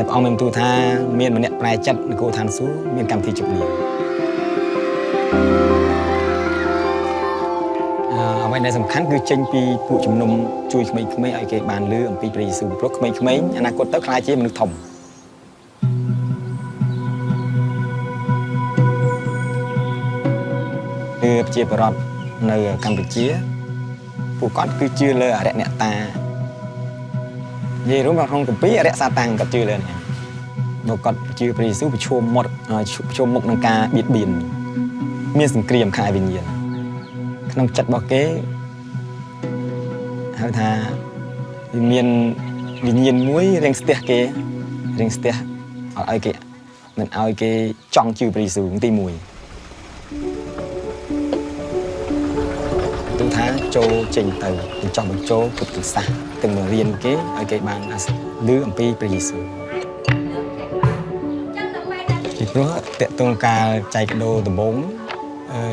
តែព្រះអង្គមានទូថាមានម្នាក់ប្រែចិត្តនគរឋានសួគ៌មានកម្មវិធីជប់លៀងអ្វីដែលសំខាន់គឺចេញពីពួកជំនុំជួយក្មេងៗឲ្យគេបានលឺអំពីព្រះយេស៊ូវព្រោះក្មេងៗអនាគតទៅខ្លាចជាមនុស្សធំគឺប្រជាពលរដ្ឋនៅកម្ពុជាពួកគាត់គឺជឿលើអរិយអ្នកតានិយាយរួមក្នុងគម្ពីរអរិយសាតាំងគាត់ជឿលើនេះមកគាត់ជឿព្រះយេស៊ូវប្រឈមមុខនឹងការបៀតបៀនមានសង្គ្រាមខាងវិញ្ញាណក្នុងចិត្តរបស់គេហៅថាមានវិញ្ញាណមួយរៀងស្ទះគេរៀងស្ទះឲ្យគេមិនឲ្យគេចង់ជឿព្រះយេស៊ូវទី1ទូថាចូលចេញទៅបញ្ចុះបញ្ចូលពុទ្ធសាសនាទាំងមករៀនគេឲ្យគេបានឮអំពីព្រះយេស៊ូវពីព្រោះតេតងការចែកដោដំបូង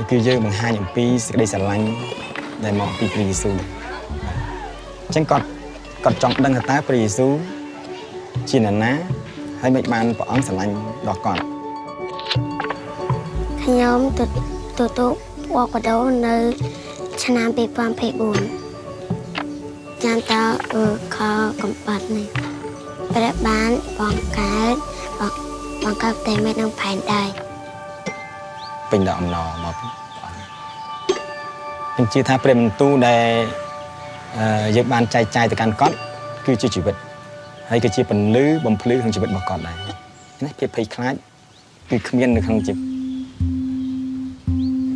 គឺយើងបង្ហាញអំពីសេចក្តីស្រឡាញ់ដែលមកពីព្រះយេស៊ូវអញ្ចឹងគាត់ចង់ដឹងថាតើព្រះយេស៊ូវជានរណាហើយមិនបានព្រះអង្គស្រឡាញ់ដល់គាត់ខ្ញុំទទួលបបដោនៅឆ្នាំ2024ចាំតើខកំបាត់នេះព្រះបានបង្កើតតែមេនឹងផែនដីពេញដល់អំណរមកខ្ញុំជឿថាព្រះបន្ទូលដែលយើងបានចែកចាយទៅកាន់គាត់គឺជាជីវិតហើយក៏ជាពន្លឺបំភ្លឺក្នុងជីវិតរបស់គាត់ដែរណាភាពភ័យខ្លាចគឺគ្មាននៅក្នុងជីវិត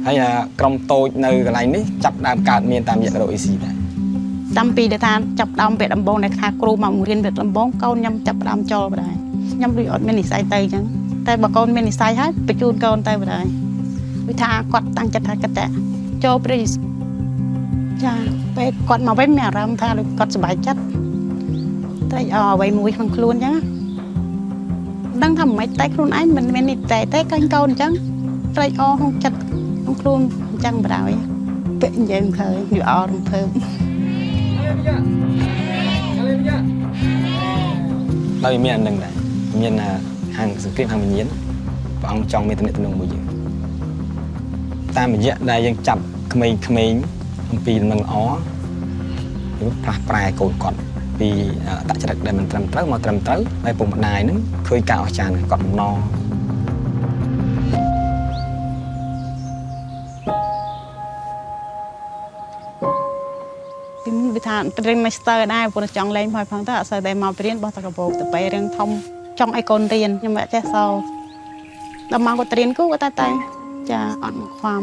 ហើយក្រុមតូចនៅកន្លែងនេះចាប់ដើមកើតមានតាមរយៈរកអេស៊ីដែរតាំងពីដែលថាចាប់ដើមពេលដំបូងដែលថាគ្រូមកបង្រៀនពេលដំបូងកូនខ្ញុំចាប់ដើមចូលបដែរខ្ញុំដូចអត់មាននិស្ស័យទៅអញ្ចឹងតែបើកូនមាននិស្ស័យហើយបញ្ជូនកូនទៅបដែរវាថាគាត់តាំងចិត្តថាគាត់ចូលព្រះយេស៊ូវចាពេលគាត់មកវិញមានអារម្មណ៍ថាគាត់សប្បាយចិត្តតែអ្វីមួយក្នុងខ្លួនអញ្ចឹងដឹងថាមិនតែខ្លួនឯងមិនមាននេះតែកូនអញ្ចឹងត្រេកអរក្នុងចិត្តក្នុងខ្លួនអញ្ចឹងបណ្ដោយពាក់យើងឃើញវាអររំភើបហើយមានអានឹងដែរមានហាងសង្គ្រាមហាងវិញ្ញាណព្រះអង្គចង់មានទំនាក់ទំនងមួយយើងតាមរយៈដែលយើងចាប់ក្មេងៗអំពីដំណឹងល្អយើងផ្លាស់ប្រែកូនគាត់ពីអត្តចរិតដែលមិនត្រឹមត្រូវមកត្រឹមត្រូវហើយពុកម្ដាយនឹងឃើញការអស្ចារ្យគាត់បំណងវាថាត្រៀម master ដែរព្រោះចង់លេងផយផងទៅអត់សូវតែមករៀនបោះតកបោកទៅពេលរឿងធំចង់ឲ្យកូនរៀនខ្ញុំអត់ចេះសោដល់មកគាត់រៀនគូគាត់តែចាអត់មកខ្វាំ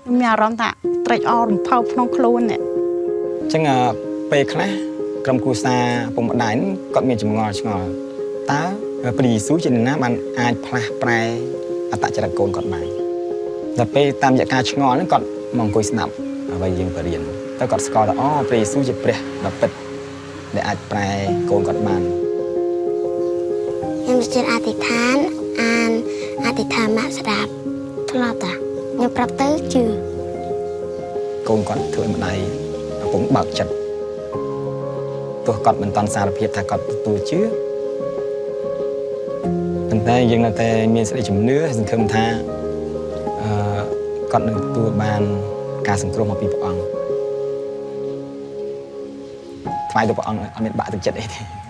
ខ្ញុំមានអារម្មណ៍ថាត្រេកអររំភើបក្នុងខ្លួននេះអញ្ចឹងពេលខ្លះក្រុមគ្រួសារពុកម្ដាយគាត់មានចម្ងល់ឆ្ងល់តើព្រះយេស៊ូវជានរណាបានអាចផ្លាស់ប្រែអត្តចរិតកូនគាត់បានដល់ពេលតាមរយៈការឆ្ងល់ហ្នឹងគាត់មកអង្គុយស្ដាប់អ្វីយើងបរៀនតែគាត់ស្គាល់ថាអូព្រះយេស៊ូវជាព្រះដ៏ពិតដែលអាចប្រែកូនគាត់បានខ្ញុំជឿអធិដ្ឋានអានអធិដ្ឋានមកស្ដាប់ធ្លាប់តាខ្ញុំប្រាប់ទៅជឿកូនគាត់ធ្វើឲ្យម្ដាយកំពុងបើកចិត្តទោះគាត់មិនតាន់សារភាពថាគាត់ទទួលជឿប៉ុន្តែយើងនៅតែមានសេចក្តីជំនឿសង្ឃឹមថាគាត់នឹងទទួលបានការសង្គ្រោះមកពីព្រះអង្គថ្លៃទៅព្រះអង្គអត់មានបាក់ទឹកចិត្តអីទេ